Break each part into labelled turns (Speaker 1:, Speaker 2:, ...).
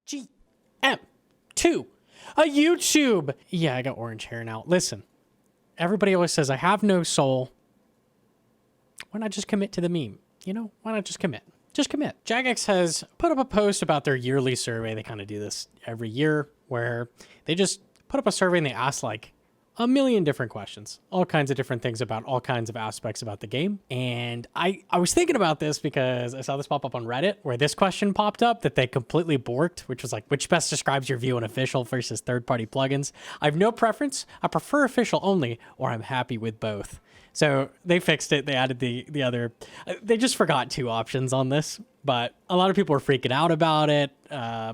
Speaker 1: GM2, a YouTube. Yeah, I got orange hair now. Listen, everybody always says I have no soul. Why not just commit to the meme? You know, why not just commit? Just commit. Jagex has put up a post about their yearly survey. They kind of do this every year where they just put up a survey and they ask like a million different questions, all kinds of different things about all kinds of aspects about the game. And I was thinking about this because I saw this pop up on Reddit where this question popped up that they completely borked, which was like, which best describes your view on official versus third-party plugins? I have no preference. I prefer official only, or I'm happy with both. So they fixed it. They added the other, they just forgot 2 options on this, but a lot of people were freaking out about it.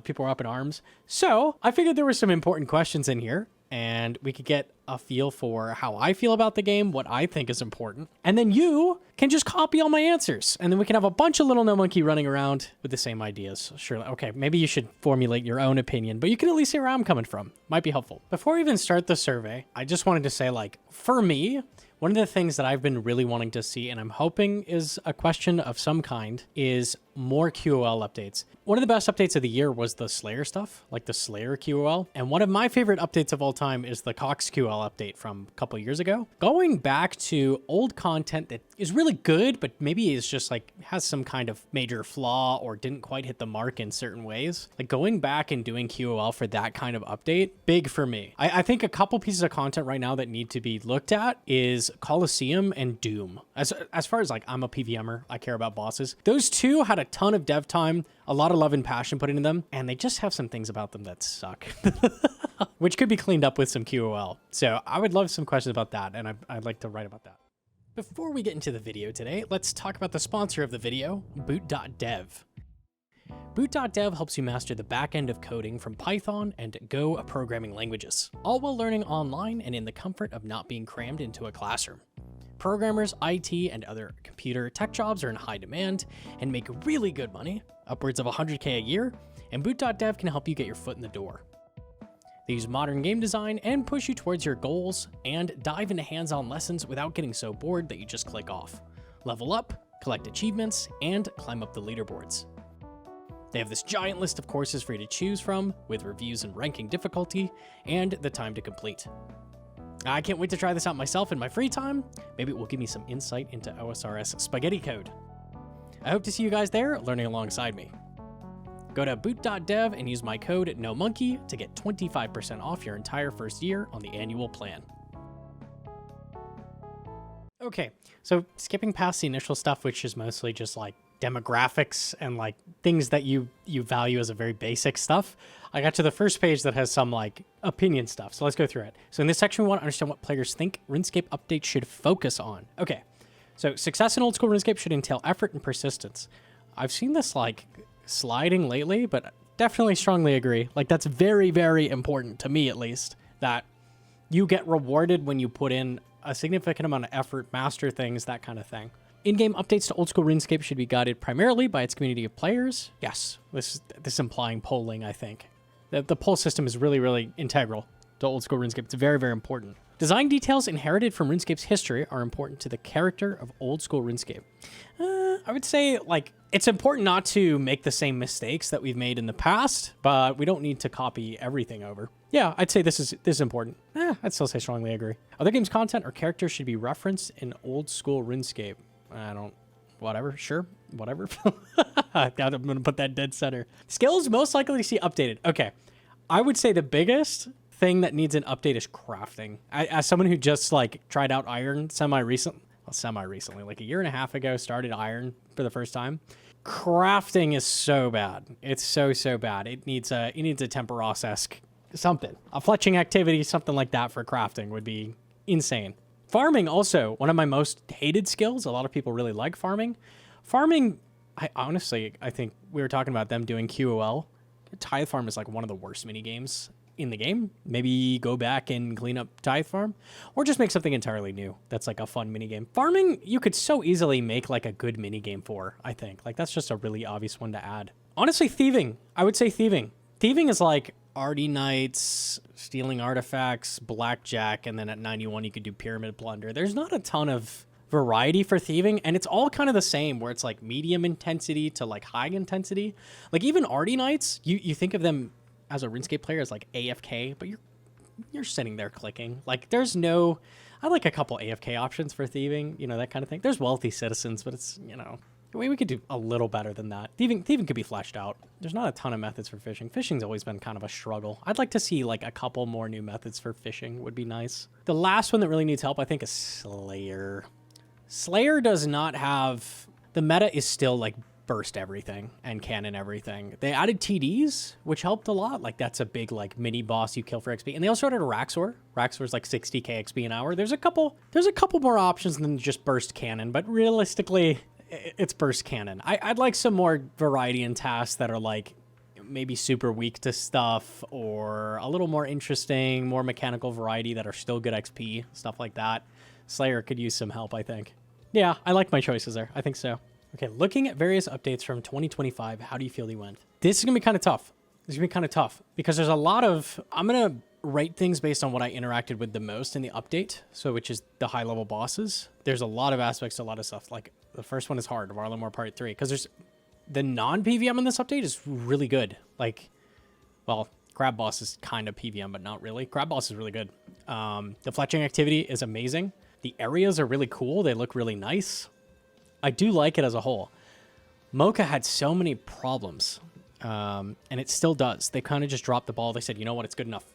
Speaker 1: People were up in arms. So I figured there were some important questions in here and we could get a feel for how I feel about the game, what I think is important. And then you can just copy all my answers. And then we can have a bunch of little Gnomonkey running around with the same ideas. Sure, okay, maybe you should formulate your own opinion, but you can at least see where I'm coming from. Might be helpful. Before we even start the survey, I just wanted to say, like, for me, one of the things that I've been really wanting to see, and I'm hoping is a question of some kind, is more QOL updates. One of the best updates of the year was the Slayer stuff, like the Slayer QOL. And one of my favorite updates of all time is the Cox QOL update from a couple years ago. Going back to old content that is really good, but maybe is just like has some kind of major flaw or didn't quite hit the mark in certain ways. Like going back and doing QOL for that kind of update, big for me. I think a couple pieces of content right now that need to be looked at is Coliseum and Doom. As far as like I'm a PVMer, I care about bosses. Those two had a ton of dev time, a lot of love and passion put into them, and they just have some things about them that suck, which could be cleaned up with some QOL. So I would love some questions about that, and I'd like to write about that. Before we get into the video today, let's talk about the sponsor of the video, Boot.dev. Boot.dev helps you master the back end of coding from Python and Go programming languages, all while learning online and in the comfort of not being crammed into a classroom. Programmers, IT, and other computer tech jobs are in high demand and make really good money, upwards of $100K a year, and Boot.dev can help you get your foot in the door. They use modern game design and push you towards your goals and dive into hands-on lessons without getting so bored that you just click off. Level up, collect achievements, and climb up the leaderboards. They have this giant list of courses for you to choose from, with reviews and ranking difficulty, and the time to complete. I can't wait to try this out myself in my free time. Maybe it will give me some insight into OSRS spaghetti code. I hope to see you guys there learning alongside me. Go to boot.dev and use my code Gnomonkey to get 25% off your entire first year on the annual plan. Okay, so skipping past the initial stuff, which is mostly just like demographics and like things that you value as a very basic stuff, I got to the first page that has some like opinion stuff. So let's go through it. So in this section, we want to understand what players think RuneScape updates should focus on. Okay, so success in old school RuneScape should entail effort and persistence. I've seen this like sliding lately, but definitely strongly agree. Like that's very, very important to me, at least, that you get rewarded when you put in a significant amount of effort, master things, that kind of thing. In-game updates to old school RuneScape should be guided primarily by its community of players. Yes, this is implying polling, I think. The poll system is really, really integral to old school RuneScape. It's very, very important. Design details inherited from RuneScape's history are important to the character of old school RuneScape. I would say, like, it's important not to make the same mistakes that we've made in the past, but we don't need to copy everything over. Yeah, I'd say this is important. I'd still say strongly agree. Other games' content or characters should be referenced in old school RuneScape. Whatever, sure, whatever. I'm going to put that dead center. Skills most likely to see updated. Okay, I would say the biggest thing that needs an update is crafting. As someone who just like tried out iron semi-recently, like a year and a half ago, started iron for the first time. Crafting is so bad. It's so bad. It needs a Temperos-esque something. A fletching activity, something like that for crafting would be insane. Farming also, one of my most hated skills. A lot of people really like farming. Farming, I think we were talking about them doing QOL. Tithe Farm is like one of the worst mini games in the game. Maybe go back and clean up Tithe Farm, or just make something entirely new that's like a fun mini game. Farming, you could so easily make like a good mini game for, I think. Like that's just a really obvious one to add. Honestly, thieving. I would say thieving. Thieving is like Arty Knights, stealing artifacts, blackjack, and then at 91 you could do pyramid plunder. There's not a ton of variety for thieving, and it's all kind of the same, where it's like medium intensity to like high intensity. Like even Arty Knights, you think of them as a RuneScape player as like AFK, but you're sitting there clicking. Like there's no, I like a couple AFK options for thieving, you know, that kind of thing. There's wealthy citizens, but it's, you know, we could do a little better than that. Thieving could be fleshed out. There's not a ton of methods for fishing. Fishing's always been kind of a struggle. I'd like to see like a couple more new methods for fishing would be nice. The last one that really needs help, I think, is Slayer. Slayer does not have, the meta is still like burst everything and cannon everything. They added TDs, which helped a lot. Like that's a big like mini boss you kill for XP. And they also added a Raxor. Raxor's like 60k XP an hour. There's a couple more options than just burst cannon, but realistically, it's burst cannon. I'd like some more variety in tasks that are like maybe super weak to stuff, or a little more interesting, more mechanical variety that are still good XP, stuff like that. Slayer could use some help, I think. Yeah, I like my choices there. I think so. Okay, looking at various updates from 2025, how do you feel they went? This is going to be kind of tough. This is going to be kind of tough because there's a lot of, I'm going to rate things based on what I interacted with the most in the update, so which is the high-level bosses. There's a lot of aspects to a lot of stuff. Like the first one is hard, Varlamore Part 3, because there's the non-PVM in this update is really good. Like, well, Crab Boss is kind of PVM, but not really. Crab Boss is really good. The fletching activity is amazing. The areas are really cool. They look really nice. I do like it as a whole. Mocha had so many problems, and it still does. They kind of just dropped the ball. They said, you know what, it's good enough.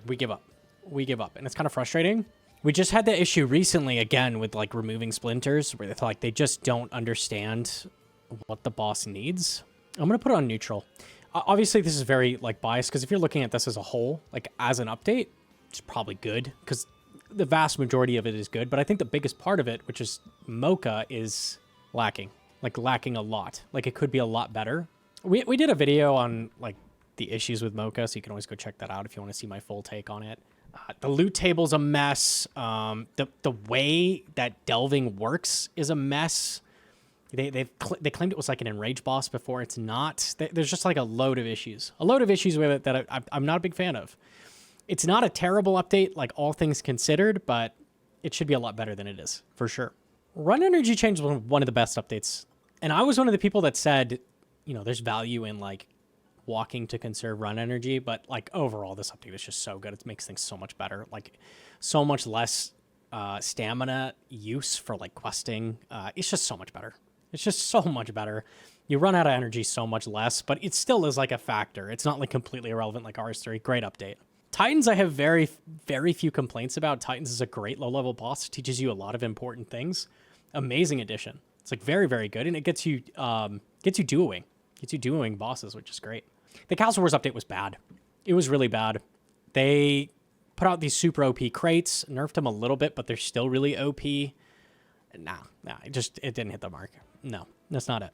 Speaker 1: We give up. We give up. And it's kind of frustrating. We just had the issue recently, again, with like removing splinters, where it's like they just don't understand what the boss needs. I'm going to put it on neutral. Obviously, this is very like biased, because if you're looking at this as a whole, like as an update, it's probably good, because the vast majority of it is good, but I think the biggest part of it, which is Mocha, is lacking. Like lacking a lot. Like it could be a lot better. We did a video on like the issues with Mocha, so you can always go check that out if you want to see my full take on it. The loot table's a mess. The way that delving works is a mess. They claimed it was like an enraged boss before. It's not. There's just like a load of issues. A load of issues with it that I'm not a big fan of. It's not a terrible update, like all things considered, but it should be a lot better than it is, for sure. Run energy change was one of the best updates. And I was one of the people that said, you know, there's value in like walking to conserve run energy, but like overall, this update is just so good. It makes things so much better. Like so much less stamina use for like questing. It's just so much better. It's just so much better. You run out of energy so much less, but it still is like a factor. It's not like completely irrelevant like RS3. Great update. Titans, I have very, very few complaints about. Titans is a great low-level boss. It teaches you a lot of important things. Amazing addition. It's like very, very good, and it gets you duoing. Gets you duoing bosses, which is great. The Castle Wars update was bad. It was really bad. They put out these super OP crates, nerfed them a little bit, but they're still really OP. Nah, it didn't hit the mark. No, that's not it.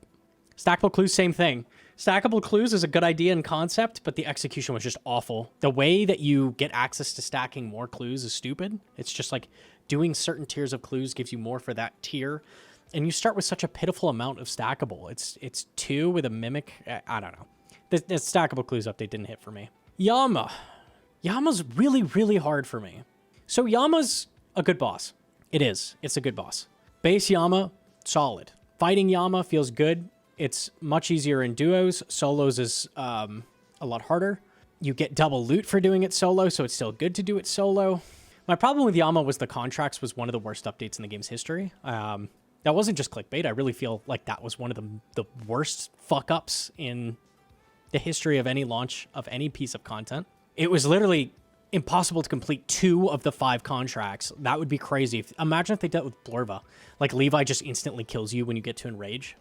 Speaker 1: Stackable clues, same thing. Stackable clues is a good idea and concept, but the execution was just awful. The way that you get access to stacking more clues is stupid. It's just like doing certain tiers of clues gives you more for that tier. And you start with such a pitiful amount of stackable. It's 2 with a mimic. I don't know. The stackable clues update didn't hit for me. Yama. Yama's really, really hard for me. So Yama's a good boss. It is. It's a good boss. Base Yama, solid. Fighting Yama feels good. It's much easier in duos. Solos is a lot harder. You get double loot for doing it solo, so it's still good to do it solo. My problem with Yama was the contracts was one of the worst updates in the game's history. That wasn't just clickbait. I really feel like that was one of the worst fuck-ups in the history of any launch of any piece of content. It was literally impossible to complete 2 of the 5 contracts. That would be crazy. Imagine if they dealt with Blorva. Like, Levi just instantly kills you when you get to Enrage.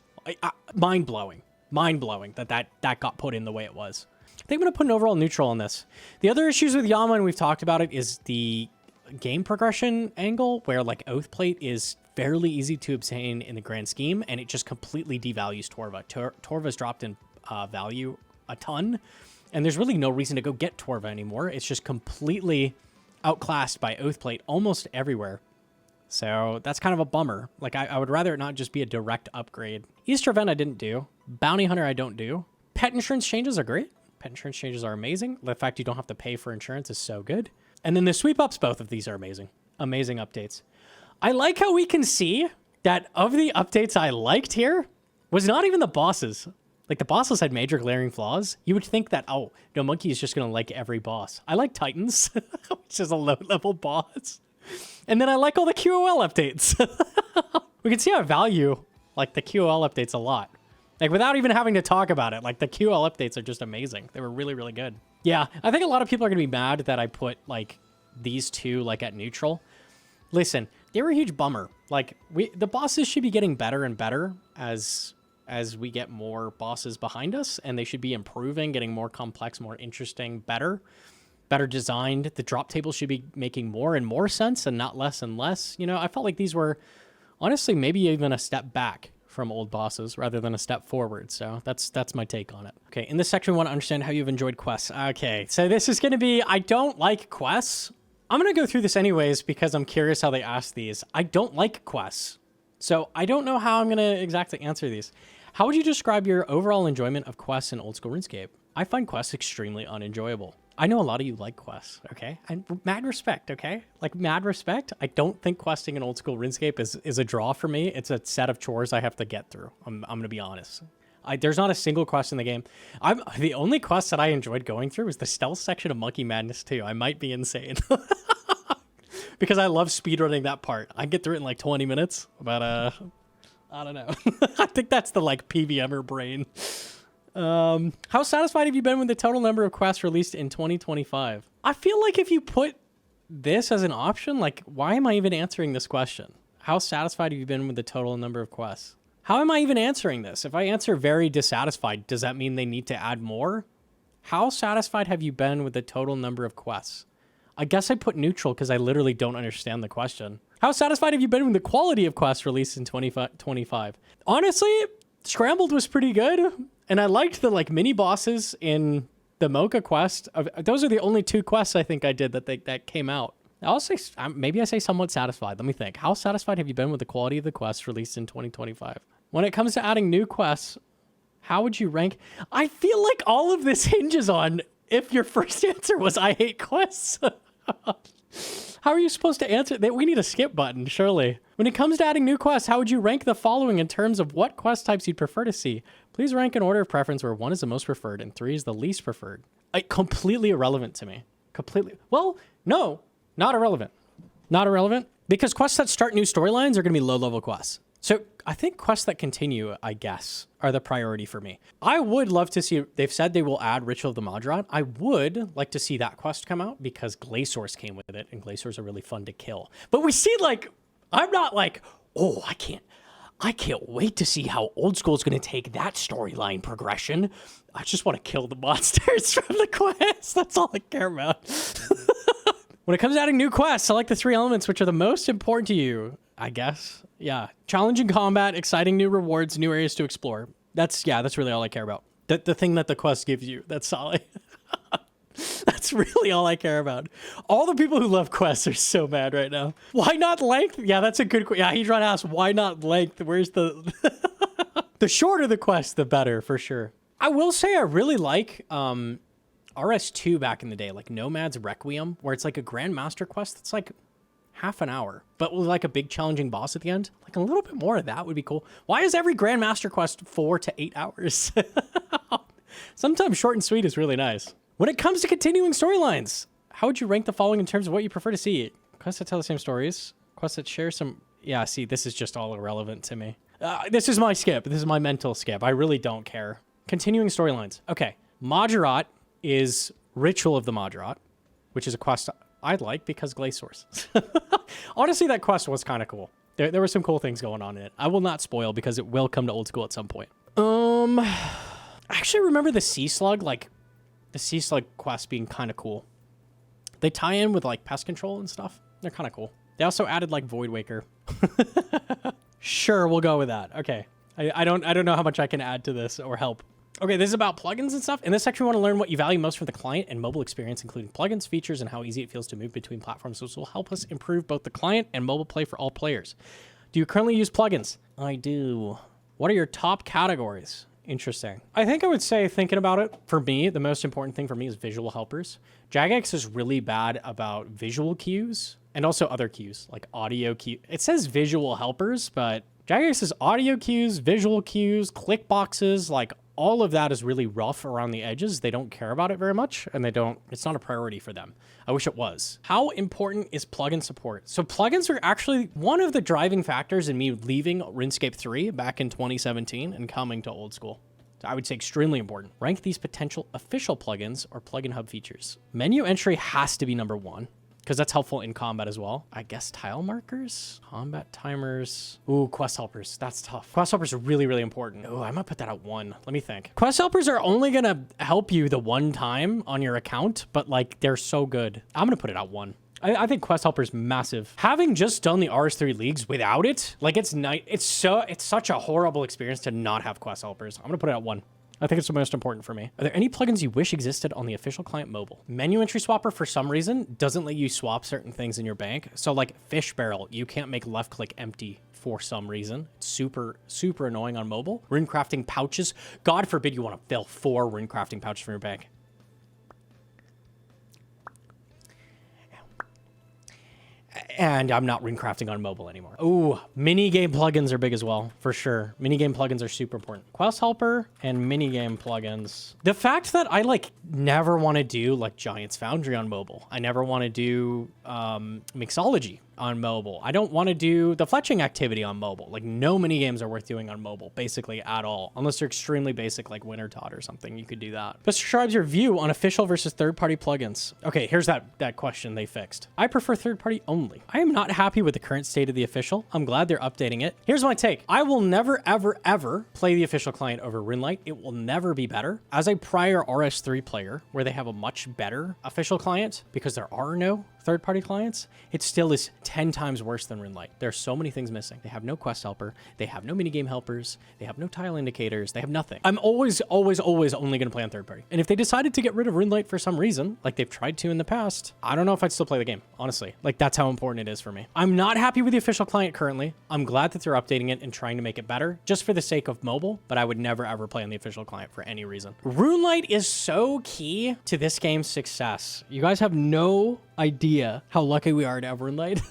Speaker 1: Mind-blowing. Mind-blowing that got put in the way it was. I think I'm going to put an overall neutral on this. The other issues with Yama, and we've talked about it, is the game progression angle, where, like, Oathplate is fairly easy to obtain in the grand scheme, and it just completely devalues Torva. Torva's dropped in value a ton, and there's really no reason to go get Torva anymore. It's just completely outclassed by Oathplate almost everywhere. So that's kind of a bummer. Like, I would rather it not just be a direct upgrade. Easter event I didn't do. Bounty Hunter I don't do. Pet insurance changes are great. Pet insurance changes are amazing. The fact you don't have to pay for insurance is so good. And then the sweep ups, both of these are amazing. Amazing updates. I like how we can see that of the updates I liked here was not even the bosses. Like, the bosses had major glaring flaws. You would think that, oh, Gnomonkey is just going to like every boss. I like Titans, which is a low-level boss. And then I like all the QOL updates. We can see I value, like, the QOL updates a lot. Like, without even having to talk about it, like, the QOL updates are just amazing. They were really, really good. Yeah, I think a lot of people are going to be mad that I put, like, these two, like, at neutral. Listen, they were a huge bummer. Like, the bosses should be getting better and better as we get more bosses behind us, and they should be improving, getting more complex, more interesting, better designed. The drop tables should be making more and more sense and not less and less. You know, I felt like these were, honestly, maybe even a step back from old bosses rather than a step forward. So that's my take on it. Okay, in this section, we want to understand how you've enjoyed quests. Okay, so this is going to be, I don't like quests. I'm going to go through this anyways because I'm curious how they ask these. I don't like quests. So I don't know how I'm going to exactly answer these. How would you describe your overall enjoyment of quests in old school RuneScape? I find quests extremely unenjoyable. I know a lot of you like quests, okay? And mad respect, okay? Like, mad respect. I don't think questing in old school RuneScape is a draw for me. It's a set of chores I have to get through. I'm going to be honest. There's not a single quest in the game. The only quest that I enjoyed going through was the stealth section of Monkey Madness 2. I might be insane. Because I love speedrunning that part. I get through it in like 20 minutes, but I don't know. I think that's the like PVMer brain. How satisfied have you been with the total number of quests released in 2025? I feel like if you put this as an option, like, why am I even answering this question? How satisfied have you been with the total number of quests? How am I even answering this? If I answer very dissatisfied, does that mean they need to add more? How satisfied have you been with the total number of quests? I guess I put neutral because I literally don't understand the question. How satisfied have you been with the quality of quests released in 2025? Honestly, Scrambled was pretty good. And I liked the like mini bosses in the Mocha quest. Those are the only two quests I think I did that came out. I'll say, maybe I say somewhat satisfied. Let me think. How satisfied have you been with the quality of the quests released in 2025? When it comes to adding new quests, how would you rank? I feel like all of this hinges on if your first answer was I hate quests. How are you supposed to answer that? We need a skip button, surely. When it comes to adding new quests, how would you rank the following in terms of what quest types you'd prefer to see? Please rank in order of preference where 1 is the most preferred and 3 is the least preferred. Completely irrelevant to me. Completely. Well, no, not irrelevant. Not irrelevant because quests that start new storylines are going to be low-level quests. So I think quests that continue, I guess, are the priority for me. I would love to see, they've said they will add Ritual of the Madrat. I would like to see that quest come out because Glaciers came with it and Glaciers are really fun to kill. But we see like, I'm not like, oh, I can't wait to see how Old School is going to take that storyline progression. I just want to kill the monsters from the quest. That's all I care about. When it comes to adding new quests, I like the 3 elements which are the most important to you, I guess. Yeah. Challenging combat, exciting new rewards, new areas to explore. That's really all I care about. The thing that the quest gives you. That's solid. That's really all I care about. All the people who love quests are so mad right now. Why not length? Yeah, that's a good question. Yeah, he's trying to ask, why not length? Where's the... The shorter the quest, the better, for sure. I will say I really like RS2 back in the day, like Nomad's Requiem, where it's like a Grandmaster quest that's like half an hour, but with like a big challenging boss at the end. Like a little bit more of that would be cool. Why is every Grandmaster quest 4 to 8 hours? Sometimes short and sweet is really nice. When it comes to continuing storylines, how would you rank the following in terms of what you prefer to see? Quests that tell the same stories, quests that share some... Yeah, see, this is just all irrelevant to me. This is my skip. This is my mental skip. I really don't care. Continuing storylines. Okay, Madrat is Ritual of the Madrat, which is a quest I'd like because Glaciers. Honestly, that quest was kind of cool. There were some cool things going on in it. I will not spoil because it will come to Old School at some point. I actually remember the Sea Slug, like the Sea Slug quest being kind of cool. They tie in with like pest control and stuff. They're kind of cool. They also added like Void Waker. Sure, we'll go with that. Okay. I don't know how much I can add to this or help. Okay, this is about plugins and stuff. In this section, we want to learn what you value most from the client and mobile experience, including plugins, features, and how easy it feels to move between platforms. This will help us improve both the client and mobile play for all players. Do you currently use plugins? I do. What are your top categories? Interesting. I think I would say, thinking about it, for me, the most important thing for me is visual helpers. Jagex is really bad about visual cues. And also other cues, like audio cue. It says visual helpers, but Jagex says audio cues, visual cues, click boxes, like all of that is really rough around the edges. They don't care about it very much, and it's not a priority for them. I wish it was. How important is plugin support? So plugins are actually one of the driving factors in me leaving RuneScape 3 back in 2017 and coming to old school. I would say extremely important. Rank these potential official plugins or plugin hub features. Menu entry has to be number 1, because that's helpful in combat as well. I guess tile markers, combat timers. Ooh, quest helpers. That's tough. Quest helpers are really, really important. Oh, I might put that at 1. Let me think. Quest helpers are only gonna help you the one time on your account, but like they're so good. I'm gonna put it at 1. I think quest helpers massive. Having just done the RS3 leagues without it, like it's such a horrible experience to not have quest helpers. I'm gonna put it at 1. I think it's the most important for me. Are there any plugins you wish existed on the official client mobile? Menu entry swapper, for some reason, doesn't let you swap certain things in your bank. So like fish barrel, you can't make left click empty for some reason. It's super, super annoying on mobile. Rune crafting pouches. God forbid you want to fill 4 rune crafting pouches from your bank. And I'm not rune crafting on mobile anymore. Ooh, minigame plugins are big as well, for sure. Minigame plugins are super important. Quest helper and minigame plugins. The fact that I like never want to do like Giants Foundry on mobile. I never want to do mixology on mobile. I don't want to do the fletching activity on mobile. Like no mini games are worth doing on mobile, basically at all. Unless they're extremely basic, like Winter Todd or something, you could do that. This describes your view on official versus third-party plugins. Okay, here's that question they fixed. I prefer third-party only. I am not happy with the current state of the official. I'm glad they're updating it. Here's my take. I will never, ever, ever play the official client over RuneLite. It will never be better. As a prior RS3 player, where they have a much better official client, because there are no third-party clients, it still is 10 times worse than RuneLite. There are so many things missing. They have no quest helper. They have no minigame helpers. They have no tile indicators. They have nothing. I'm always, always, always only going to play on third-party. And if they decided to get rid of RuneLite for some reason, like they've tried to in the past, I don't know if I'd still play the game, honestly. Like that's how important it is for me. I'm not happy with the official client currently. I'm glad that they're updating it and trying to make it better, just for the sake of mobile, but I would never, ever play on the official client for any reason. RuneLite is so key to this game's success. You guys have no idea how lucky we are to have RuneLite.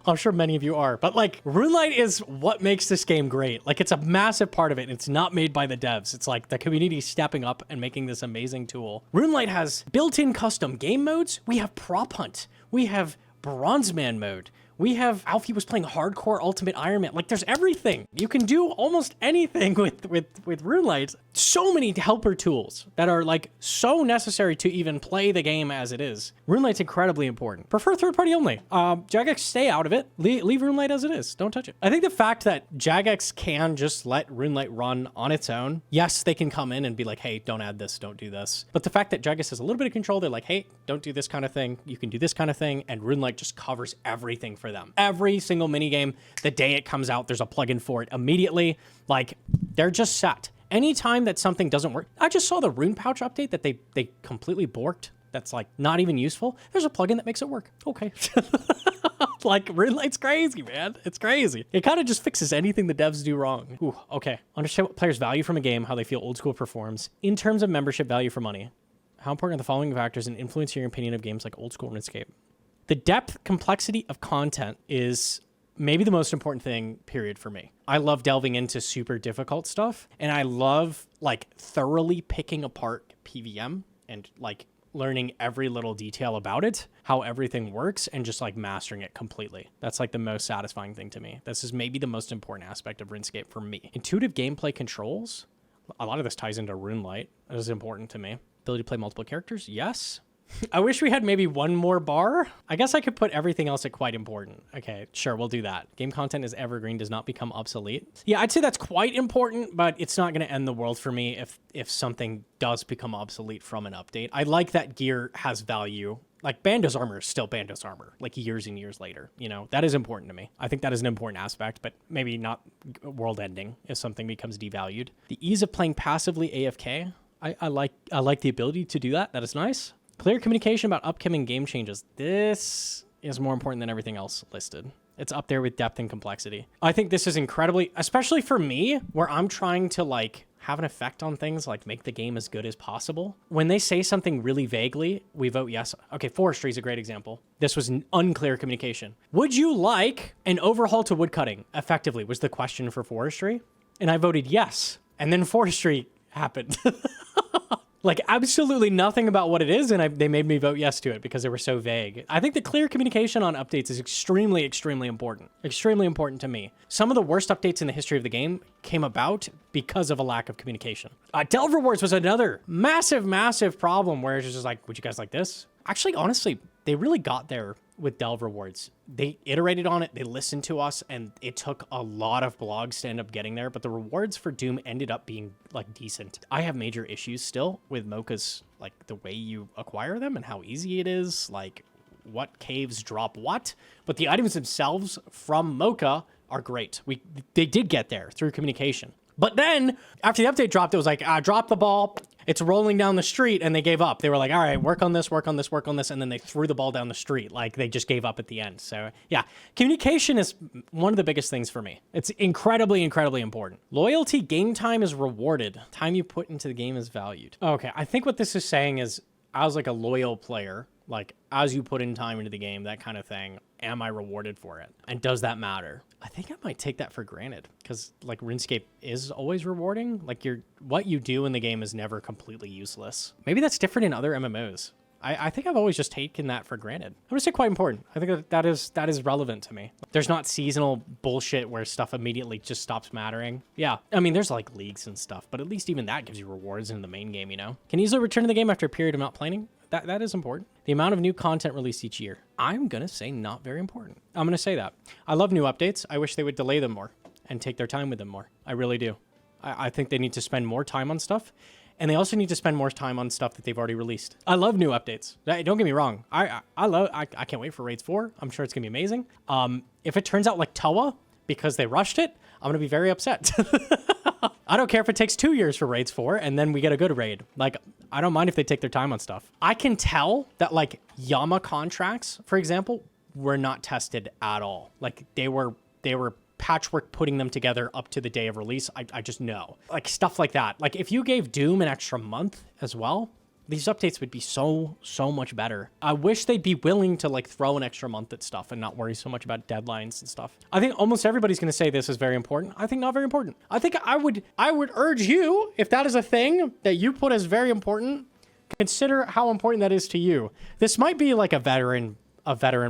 Speaker 1: I'm sure many of you are, but like RuneLite is what makes this game great. Like it's a massive part of it. It's not made by the devs. It's like the community stepping up and making this amazing tool. RuneLite has built-in custom game modes. We have prop hunt. We have Bronzeman mode. We have Alfie was playing hardcore Ultimate Iron Man. Like there's everything. You can do almost anything with RuneLite. So many helper tools that are like so necessary to even play the game as it is. RuneLite's incredibly important. Prefer third party only. Jagex, stay out of it. Leave RuneLite as it is. Don't touch it. I think the fact that Jagex can just let RuneLite run on its own. Yes, they can come in and be like, hey, don't add this, don't do this. But the fact that Jagex has a little bit of control, they're like, hey, don't do this kind of thing. You can do this kind of thing. And RuneLite just covers everything for them. Every single minigame, the day it comes out, there's a plugin for it immediately. Like they're just set. Anytime that something doesn't work, I just saw the Rune Pouch update that they completely borked. That's like not even useful. There's a plugin that makes it work. Okay. Like RuneLite's crazy, man. It's crazy. It kind of just fixes anything the devs do wrong. Ooh, okay. Understand what players value from a game, how they feel old school performs in terms of membership value for money. How important are the following factors in influencing your opinion of games like old school RuneScape? The depth, complexity of content is maybe the most important thing, period, for me. I love delving into super difficult stuff, and I love like thoroughly picking apart PVM and like learning every little detail about it, how everything works, and just like mastering it completely. That's like the most satisfying thing to me. This is maybe the most important aspect of RuneScape for me. Intuitive gameplay controls. A lot of this ties into RuneLite. That is important to me. Ability to play multiple characters. Yes. I wish we had maybe one more bar. I guess I could put everything else at quite important. Okay, sure, we'll do that. Game content is evergreen, does not become obsolete. Yeah, I'd say that's quite important, but it's not going to end the world for me if something does become obsolete from an update. I like that gear has value. Like Bandos armor is still Bandos armor, like years and years later. You know, that is important to me. I think that is an important aspect, but maybe not world ending if something becomes devalued. The ease of playing passively AFK. I like the ability to do that. That is nice. Clear communication about upcoming game changes. This is more important than everything else listed. It's up there with depth and complexity. I think this is incredibly, especially for me, where I'm trying to like have an effect on things, like make the game as good as possible. When they say something really vaguely, we vote yes. Okay, forestry is a great example. This was an unclear communication. Would you like an overhaul to woodcutting? Effectively was the question for forestry. And I voted yes. And then forestry happened. Like absolutely nothing about what it is, and they made me vote yes to it because they were so vague. I think the clear communication on updates is extremely, extremely important. Extremely important to me. Some of the worst updates in the history of the game came about because of a lack of communication. Delve rewards was another massive, massive problem where it's just like, would you guys like this? Actually, honestly, they really got there with Delve rewards. They iterated on it, they listened to us, and it took a lot of blogs to end up getting there, but the rewards for Doom ended up being like decent. I have major issues still with Mocha's, like the way you acquire them and how easy it is, like what caves drop what, but the items themselves from Mocha are great. They did get there through communication. But then after the update dropped, it was like, drop the ball. It's rolling down the street, and they gave up. They were like, all right, work on this, work on this, work on this. And then they threw the ball down the street. Like they just gave up at the end. So yeah, communication is one of the biggest things for me. It's incredibly, incredibly important. Loyalty game time is rewarded. Time you put into the game is valued. Okay, I think what this is saying is, as like a loyal player, like as you put in time into the game, that kind of thing, am I rewarded for it? And does that matter? I think I might take that for granted because like RuneScape is always rewarding. Like what you do in the game is never completely useless. Maybe that's different in other MMOs. I think I've always just taken that for granted. I'm gonna say quite important. I think that is relevant to me. There's not seasonal bullshit where stuff immediately just stops mattering. Yeah, I mean, there's like leagues and stuff, but at least even that gives you rewards in the main game, you know? Can easily return to the game after a period of not playing. That is important. The amount of new content released each year. I'm gonna say not very important. I'm gonna say that. I love new updates. I wish they would delay them more and take their time with them more. I really do. I think they need to spend more time on stuff. And they also need to spend more time on stuff that they've already released. I love new updates. Don't get me wrong. I can't wait for Raids 4. I'm sure it's gonna be amazing. If it turns out like Toa, because they rushed it, I'm gonna be very upset. I don't care if it takes 2 years for Raids 4 and then we get a good raid. Like, I don't mind if they take their time on stuff. I can tell that like Yama contracts, for example, were not tested at all. Like they were patchwork putting them together up to the day of release. I just know. Like stuff like that. Like if you gave Doom an extra month as well, these updates would be so much better. I wish they'd be willing to like throw an extra month at stuff and not worry so much about deadlines and stuff. I think almost everybody's going to say this is very important. I think not very important. I think I would urge you, if that is a thing that you put as very important, consider how important that is to you. This might be like a veteran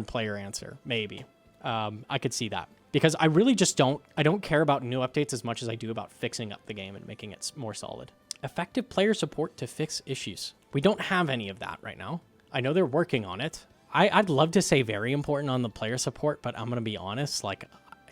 Speaker 1: player answer, maybe. I could see that. Because I really just don't care about new updates as much as I do about fixing up the game and making it more solid. Effective player support to fix issues. We don't have any of that right now. I know they're working on it. I'd love to say very important on the player support, but I'm going to be honest, like,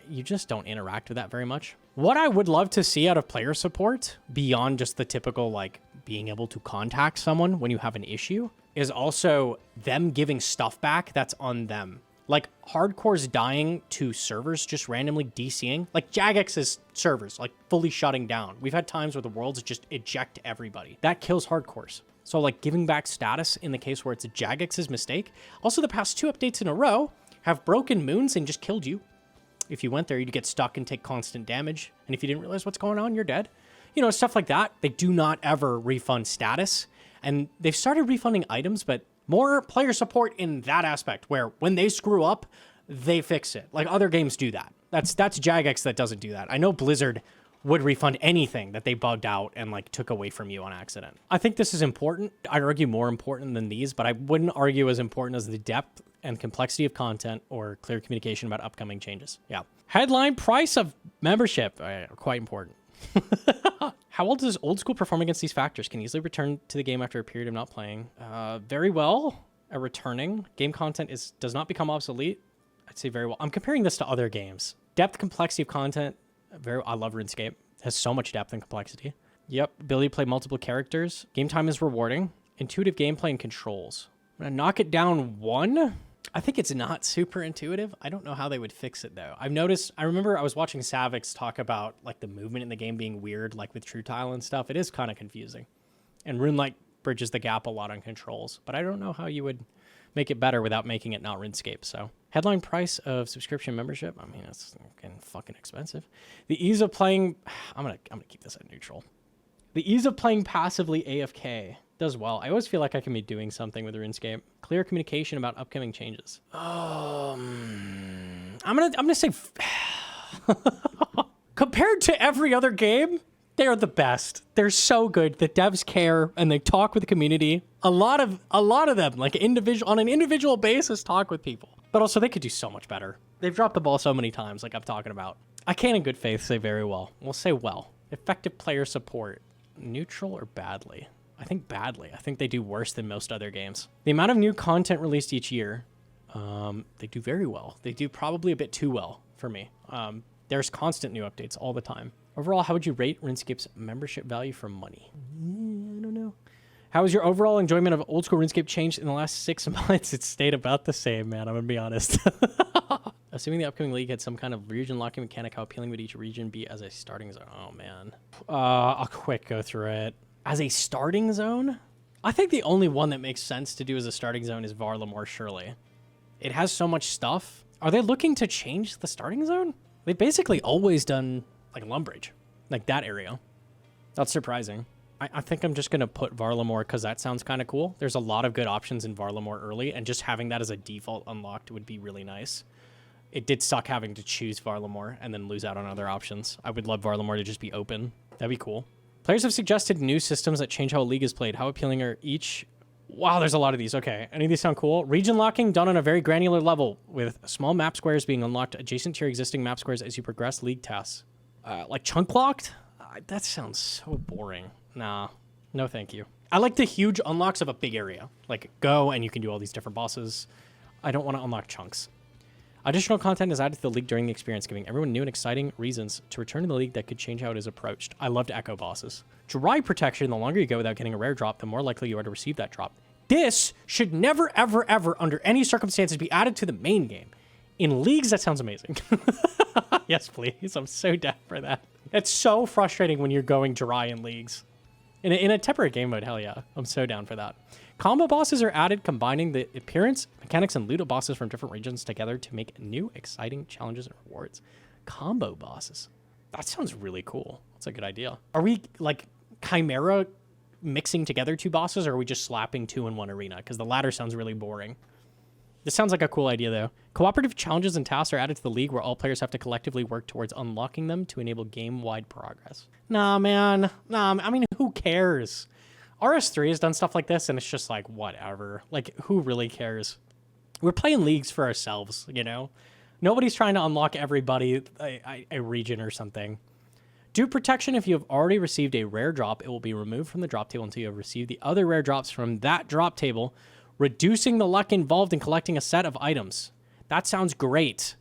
Speaker 1: you just don't interact with that very much. What I would love to see out of player support, beyond just the typical, like, being able to contact someone when you have an issue, is also them giving stuff back that's on them. Like, hardcore's dying to servers just randomly DCing. Like, Jagex's servers, like, fully shutting down. We've had times where the worlds just eject everybody. That kills hardcores. So, like, giving back status in the case where it's a Jagex's mistake. Also, the past 2 updates in a row have broken moons and just killed you. If you went there, you'd get stuck and take constant damage. And if you didn't realize what's going on, you're dead. You know, stuff like that. They do not ever refund status. And they've started refunding items, but more player support in that aspect, where when they screw up, they fix it. Like other games do that. That's Jagex that doesn't do that. I know Blizzard would refund anything that they bugged out and like took away from you on accident. I think this is important. I'd argue more important than these, but I wouldn't argue as important as the depth and complexity of content or clear communication about upcoming changes. Yeah. Headline price of membership, quite important. How well does old school perform against these factors? Can easily return to the game after a period of not playing. Very well at returning. Game content does not become obsolete. I'd say very well. I'm comparing this to other games. Depth, complexity of content. I love RuneScape. It has so much depth and complexity. Yep. Ability to play multiple characters. Game time is rewarding. Intuitive gameplay and controls. I'm gonna knock it down 1. I think it's not super intuitive. I don't know how they would fix it though. I remember I was watching Savix talk about like the movement in the game being weird, like with True Tile and stuff. It is kind of confusing. And RuneLite bridges the gap a lot on controls, but I don't know how you would make it better without making it not RuneScape. So Headline price of subscription membership. I mean, it's getting fucking expensive. The ease of playing. I'm gonna keep this at neutral. The ease of playing passively AFK does well. I always feel like I can be doing something with RuneScape. Clear communication about upcoming changes. I'm gonna say compared to every other game, they're the best. They're so good. The devs care and they talk with the community. A lot of them, like on an individual basis, talk with people. But also they could do so much better. They've dropped the ball so many times, like I'm talking about. I can in good faith say very well. We'll say well. Effective player support. Neutral or badly? I think badly. I think they do worse than most other games. The amount of new content released each year, they do very well. They do probably a bit too well for me. There's constant new updates all the time. Overall, how would you rate RuneScape's membership value for money? I don't know. How has your overall enjoyment of old school RuneScape changed in the last 6 months? It's stayed about the same, man. I'm gonna be honest. Assuming the upcoming league had some kind of region locking mechanic, how appealing would each region be as a starting zone? Oh, man. I'll quick go through it. As a starting zone? I think the only one that makes sense to do as a starting zone is Varlamore, surely. It has so much stuff. Are they looking to change the starting zone? They've basically always done, like, Lumbridge. Like, that area. That's surprising. I think I'm just going to put Varlamore because that sounds kind of cool. There's a lot of good options in Varlamore early, and just having that as a default unlocked would be really nice. It did suck having to choose Varlamore and then lose out on other options. I would love Varlamore to just be open. That'd be cool. Players have suggested new systems that change how a league is played. How appealing are each? Wow, there's a lot of these. Okay, any of these sound cool? Region locking done on a very granular level with small map squares being unlocked adjacent to your existing map squares as you progress league tasks. Like chunk locked? That sounds so boring. Nah, no thank you. I like the huge unlocks of a big area. Like go and you can do all these different bosses. I don't want to unlock chunks. Additional content is added to the league during the experience, giving everyone new and exciting reasons to return to the league that could change how it is approached. I loved echo bosses. Dry protection, the longer you go without getting a rare drop, the more likely you are to receive that drop. This should never, ever, ever, under any circumstances, be added to the main game. In leagues, that sounds amazing. Yes, please. I'm so down for that. It's so frustrating when you're going dry in leagues. In a temperate game mode, hell yeah. I'm so down for that. Combo bosses are added, combining the appearance, mechanics, and loot of bosses from different regions together to make new, exciting challenges and rewards. Combo bosses. That sounds really cool. That's a good idea. Are we, like, Chimera mixing together two bosses, or are we just slapping two in one arena? Because the latter sounds really boring. This sounds like a cool idea, though. Cooperative challenges and tasks are added to the league where all players have to collectively work towards unlocking them to enable game-wide progress. Nah, man. Nah, I mean, who cares? RS3 has done stuff like this, and it's just like, whatever. Like, who really cares? We're playing leagues for ourselves, you know? Nobody's trying to unlock everybody a region or something. Do protection. If you have already received a rare drop, it will be removed from the drop table until you have received the other rare drops from that drop table, reducing the luck involved in collecting a set of items. That sounds great.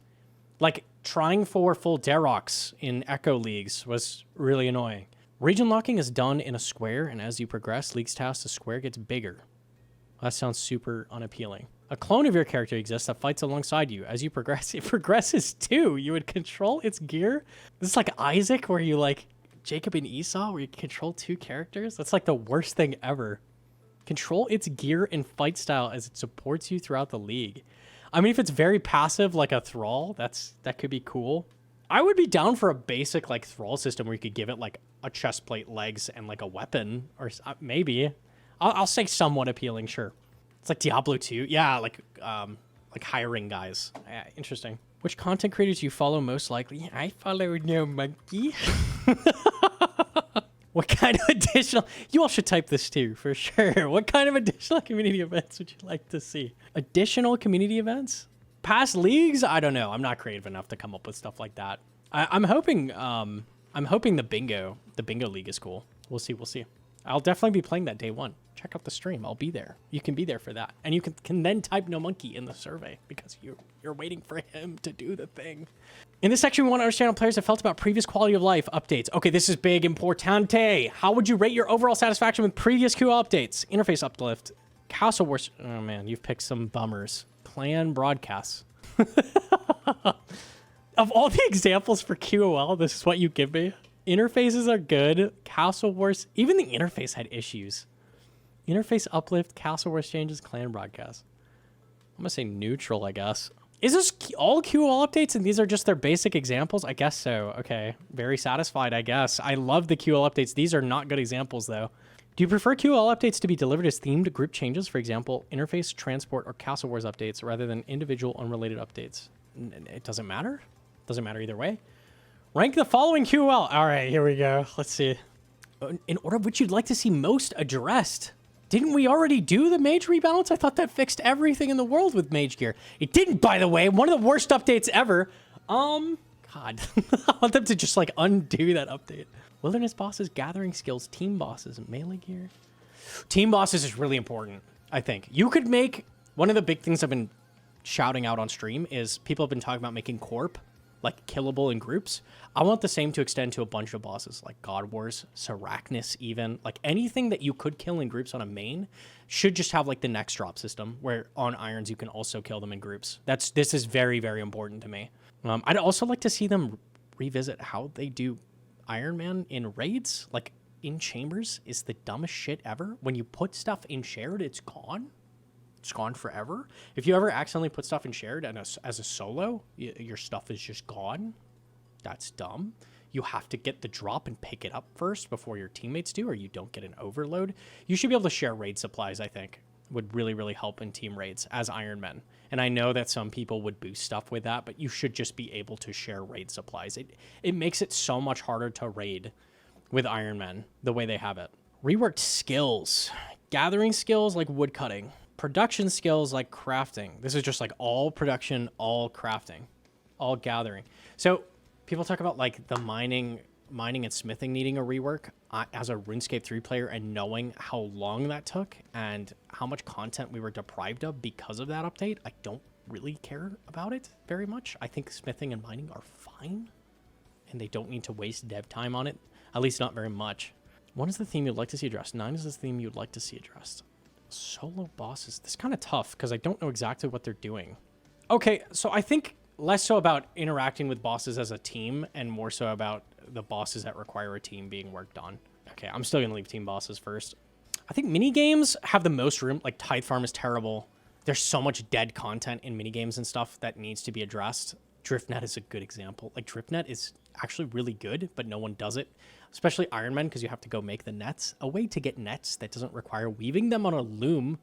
Speaker 1: Like, trying for full Darox in Echo Leagues was really annoying. Region locking is done in a square, and as you progress, League's task, the square gets bigger. That sounds super unappealing. A clone of your character exists that fights alongside you. As you progress, it progresses too. You would control its gear. This is like Isaac, where you like Jacob and Esau, where you control two characters. That's like the worst thing ever. Control its gear and fight style as it supports you throughout the league. I mean, if it's very passive, like a Thrall, that could be cool. I would be down for a basic like Thrall system where you could give it like a chest plate, legs, and like a weapon, or maybe. I'll say somewhat appealing, sure. It's like Diablo 2. Yeah, like hiring guys. Yeah, interesting. Which content creators do you follow most likely? I follow Gnomonkey. What kind of additional... You all should type this too, for sure. What kind of additional community events would you like to see? Additional community events? Past leagues? I don't know. I'm not creative enough to come up with stuff like that. I'm hoping the bingo league is cool. We'll see. I'll definitely be playing that day one. Check out the stream. I'll be there. You can be there for that. And you can then type Gnomonkey in the survey because you're waiting for him to do the thing. In this section, we want to understand how players have felt about previous quality of life updates. Okay, this is big, importante. How would you rate your overall satisfaction with previous QO updates? Interface uplift. Castle Wars. Oh man, you've picked some bummers. Clan broadcasts. Of all the examples for QOL, this is what you give me. Interfaces are good. Castle Wars, even the interface had issues. Interface uplift, Castle Wars changes, clan broadcast. I'm gonna say neutral, I guess. Is this all QL updates and these are just their basic examples? I guess so. Okay. Very satisfied, I guess. I love the QL updates. These are not good examples, though. Do you prefer QL updates to be delivered as themed group changes, for example, interface, transport, or Castle Wars updates, rather than individual unrelated updates? It doesn't matter. Doesn't matter either way. Rank the following QL. All right, here we go. Let's see. In order of which you'd like to see most addressed. Didn't we already do the mage rebalance? I thought that fixed everything in the world with mage gear. It didn't, by the way. One of the worst updates ever. God. I want them to just like undo that update. Wilderness bosses, gathering skills, team bosses, and melee gear. Team bosses is really important, I think. You could make, one of the big things I've been shouting out on stream is people have been talking about making corp, like killable in groups. I want the same to extend to a bunch of bosses like God Wars, Sarachnis even. Like anything that you could kill in groups on a main should just have like the next drop system where on irons you can also kill them in groups. This is very, very important to me. I'd also like to see them revisit how they do Iron Man in raids. Like in chambers is the dumbest shit ever. When you put stuff in shared, it's gone. It's gone forever. If you ever accidentally put stuff in shared and as a solo, your stuff is just gone. That's dumb. You have to get the drop and pick it up first before your teammates do, or you don't get an overload. You should be able to share raid supplies, I think. Would really, really help in team raids as Iron Men. And I know that some people would boost stuff with that, but you should just be able to share raid supplies. It makes it so much harder to raid with Iron Men the way they have it. Reworked skills. Gathering skills like woodcutting. Production skills like crafting. This is just like all production, all crafting, all gathering. So people talk about like the mining and smithing needing a rework. As a RuneScape 3 player and knowing how long that took and how much content we were deprived of because of that update, I don't really care about it very much. I think smithing and mining are fine and they don't need to waste dev time on it, at least not very much. What is the theme you'd like to see addressed? 9 is the theme you'd like to see addressed. Solo bosses. This is kind of tough because I don't know exactly what they're doing. Okay, so I think less so about interacting with bosses as a team and more so about the bosses that require a team being worked on. Okay, I'm still going to leave team bosses first. I think minigames have the most room. Like Tithe Farm is terrible. There's so much dead content in minigames and stuff that needs to be addressed. Driftnet is a good example. Like Driftnet is actually really good, but no one does it. Especially Iron Man, because you have to go make the nets. A way to get nets that doesn't require weaving them on a loom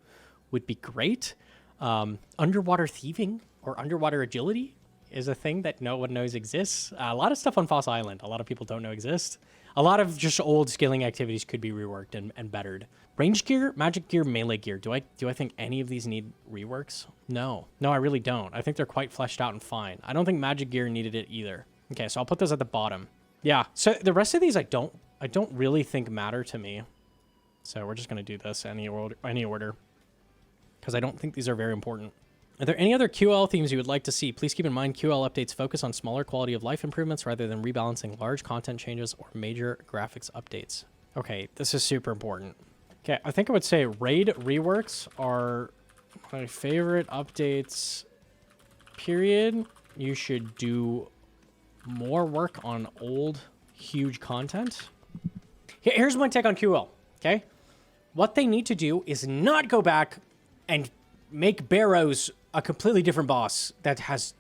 Speaker 1: would be great. Underwater thieving or underwater agility is a thing that no one knows exists. A lot of stuff on Foss Island, a lot of people don't know exists. A lot of just old skilling activities could be reworked and bettered. Range gear, magic gear, melee gear. Do I think any of these need reworks? No, I really don't. I think they're quite fleshed out and fine. I don't think magic gear needed it either. Okay, so I'll put those at the bottom. Yeah, so the rest of these I don't really think matter to me. So we're just gonna do this any order, because I don't think these are very important. Are there any other QL themes you would like to see? Please keep in mind QL updates focus on smaller quality of life improvements rather than rebalancing large content changes or major graphics updates. Okay, this is super important. Okay, I think I would say raid reworks are my favorite updates, period. You should do more work on old, huge content. Here's my take on QL, okay? What they need to do is not go back and make Barrows a completely different boss that has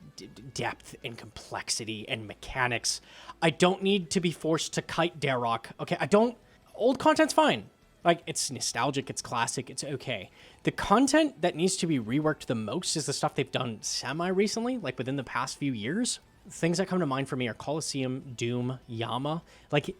Speaker 1: depth and complexity and mechanics. I don't need to be forced to kite Darrock. Okay, old content's fine. Like, it's nostalgic, it's classic, it's okay. The content that needs to be reworked the most is the stuff they've done semi-recently, like within the past few years. Things that come to mind for me are Colosseum, Doom, Yama. Like,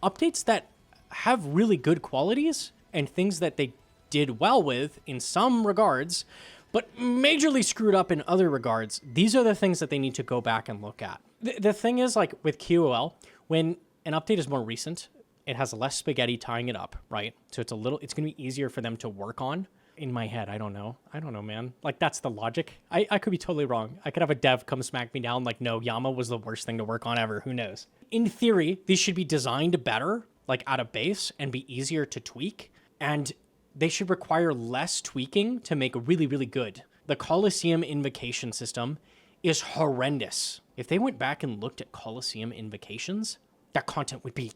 Speaker 1: updates that have really good qualities and things that they did well with in some regards, but majorly screwed up in other regards. These are the things that they need to go back and look at. The thing is, like with QOL, when an update is more recent, it has less spaghetti tying it up, right? So it's going to be easier for them to work on. In my head, I don't know, man. Like, that's the logic. I could be totally wrong. I could have a dev come smack me down like, no, Yama was the worst thing to work on ever. Who knows? In theory, these should be designed better, like at a base, and be easier to tweak. And they should require less tweaking to make really, really good. The Colosseum invocation system is horrendous. If they went back and looked at Colosseum invocations, that content would be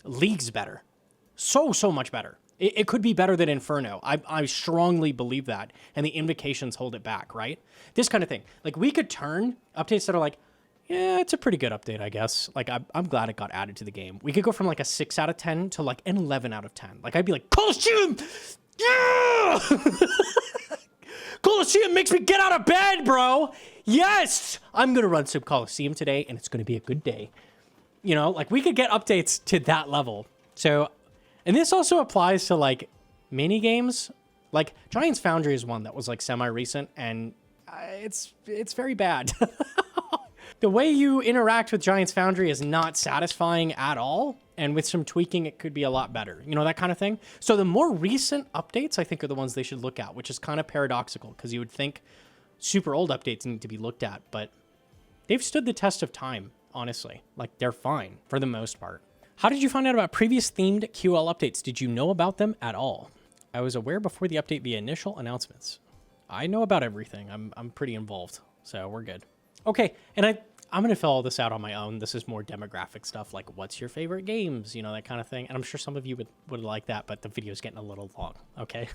Speaker 1: leagues better. So much better. It could be better than Inferno. I strongly believe that. And the invocations hold it back, right? This kind of thing. Like, we could turn updates that are like, yeah, it's a pretty good update, I guess. Like, I'm glad it got added to the game. We could go from like a 6 out of 10 to like an 11 out of 10. Like, I'd be like, Coliseum! Yeah! Coliseum makes me get out of bed, bro! Yes! I'm gonna run some Coliseum today, and it's gonna be a good day. You know, like, we could get updates to that level. So, and this also applies to like mini games. Like, Giants Foundry is one that was like semi-recent, and it's very bad. The way you interact with Giants Foundry is not satisfying at all, and with some tweaking, it could be a lot better. You know, that kind of thing. So the more recent updates, I think, are the ones they should look at, which is kind of paradoxical, because you would think super old updates need to be looked at, but they've stood the test of time, honestly. Like, they're fine, for the most part. How did you find out about previous themed QL updates? Did you know about them at all? I was aware before the update via initial announcements. I know about everything. I'm pretty involved, so we're good. Okay, and I'm going to fill all this out on my own. This is more demographic stuff, like what's your favorite games, you know, that kind of thing. And I'm sure some of you would like that, but the video's getting a little long, okay?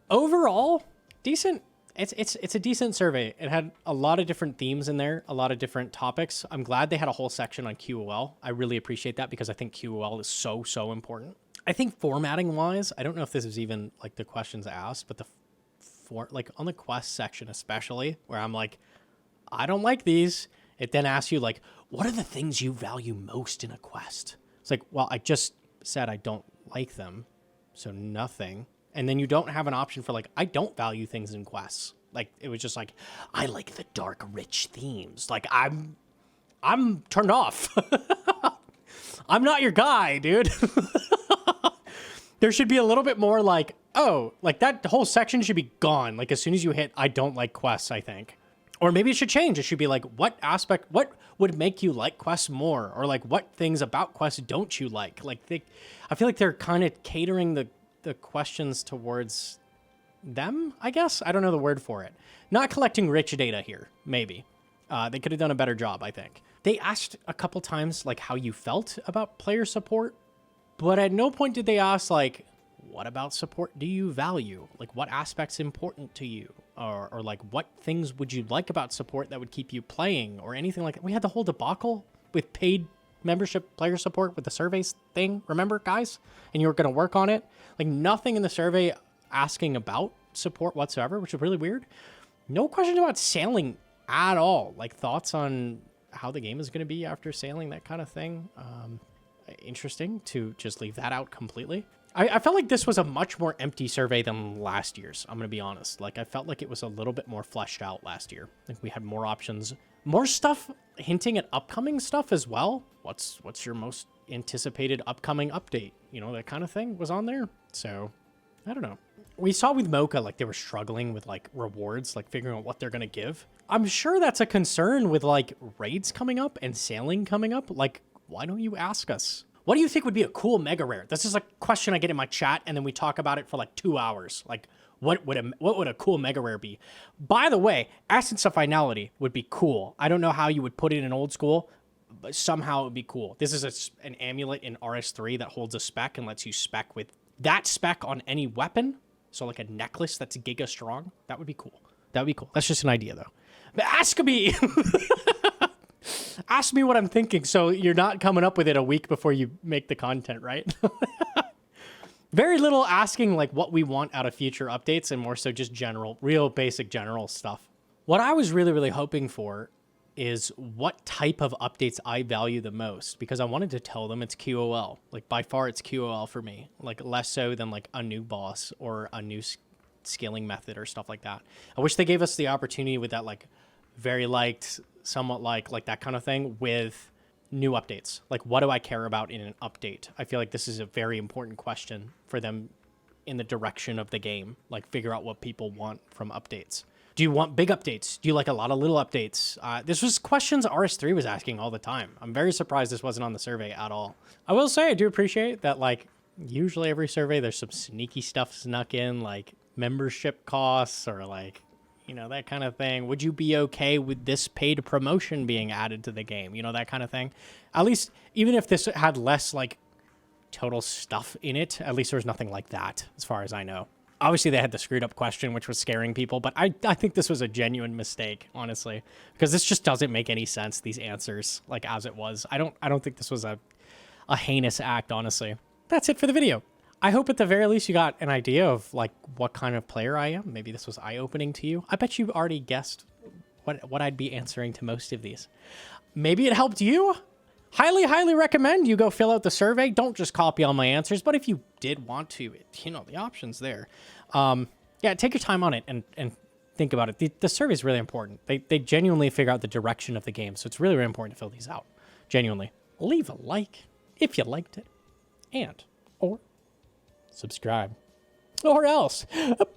Speaker 1: Overall, decent. It's a decent survey. It had a lot of different themes in there, a lot of different topics. I'm glad they had a whole section on QOL. I really appreciate that because I think QOL is so important. I think formatting wise, I don't know if this is even like the questions asked, but like on the quest section especially, where I'm like, I don't like these. It then asks you like, what are the things you value most in a quest? It's like, well, I just said I don't like them, so nothing. And then you don't have an option for like, I don't value things in quests. Like, it was just like, I like the dark, rich themes. Like, I'm turned off. I'm not your guy, dude. There should be a little bit more like, oh, like that whole section should be gone. Like, as soon as you hit, I don't like quests, I think. Or maybe it should change. It should be like, what would make you like quests more? Or like, what things about quests don't you like? Like, I feel like they're kind of catering the questions towards them, I guess. I don't know the word for it. Not collecting rich data here, maybe. They could have done a better job, I think. They asked a couple times, like, how you felt about player support, but at no point did they ask, like, what about support do you value? Like, what aspect's important to you? Or like, what things would you like about support that would keep you playing? Or anything like that. We had the whole debacle with paid membership player support with the surveys thing, remember, guys? And you were going to work on it. Like, nothing in the survey asking about support whatsoever, which is really weird. No questions about sailing at all. Like, thoughts on how the game is going to be after sailing, that kind of thing. Interesting to just leave that out completely. I felt like this was a much more empty survey than last year's, I'm going to be honest. Like, I felt like it was a little bit more fleshed out last year. I think we had more options, more stuff hinting at upcoming stuff as well. What's your most anticipated upcoming update? You know, that kind of thing was on there. So, I don't know. We saw with Mocha, like, they were struggling with, like, rewards, like, figuring out what they're going to give. I'm sure that's a concern with, like, raids coming up and sailing coming up. Like, why don't you ask us? What do you think would be a cool mega rare? This is a question I get in my chat, and then we talk about it for like 2 hours. Like, what would a cool mega rare be? By the way, Essence of Finality would be cool. I don't know how you would put it in old school, but somehow it would be cool. This is an amulet in RS3 that holds a spec and lets you spec with that spec on any weapon. So like a necklace that's giga strong. That would be cool. That would be cool. That's just an idea though. But ask me. Ask me what I'm thinking, so you're not coming up with it a week before you make the content, right? Very little asking like what we want out of future updates and more so just general, real basic general stuff. What I was really hoping for is what type of updates I value the most, because I wanted to tell them it's QOL. Like, by far it's QOL for me, like less so than like a new boss or a new scaling method or stuff like that. I wish they gave us the opportunity with that, like, very liked, somewhat like that kind of thing with new updates. Like, what do I care about in an update? I feel like this is a very important question for them in the direction of the game. Like, figure out what people want from updates. Do you want big updates? Do you like a lot of little updates? This was questions RS3 was asking all the time. I'm very surprised this wasn't on the survey at all. I will say I do appreciate that, like, usually every survey there's some sneaky stuff snuck in, like membership costs or like, you know, that kind of thing. Would you be okay with this paid promotion being added to the game? You know, that kind of thing. At least, even if this had less, like, total stuff in it. At least there was nothing like that, as far as I know. Obviously, they had the screwed up question, which was scaring people, but I think this was a genuine mistake, honestly, because this just doesn't make any sense, these answers, like, as it was. I don't think this was a heinous act, honestly. That's it for the video. I hope at the very least you got an idea of, like, what kind of player I am. Maybe this was eye-opening to you. I bet you already guessed what I'd be answering to most of these. Maybe it helped you. Highly, highly recommend you go fill out the survey. Don't just copy all my answers, but if you did want to, you know, the option's there. Yeah, take your time on it and think about it. The survey is really important. They genuinely figure out the direction of the game, so it's really, really important to fill these out. Genuinely. Leave a like if you liked it, or subscribe. Or else. Bye!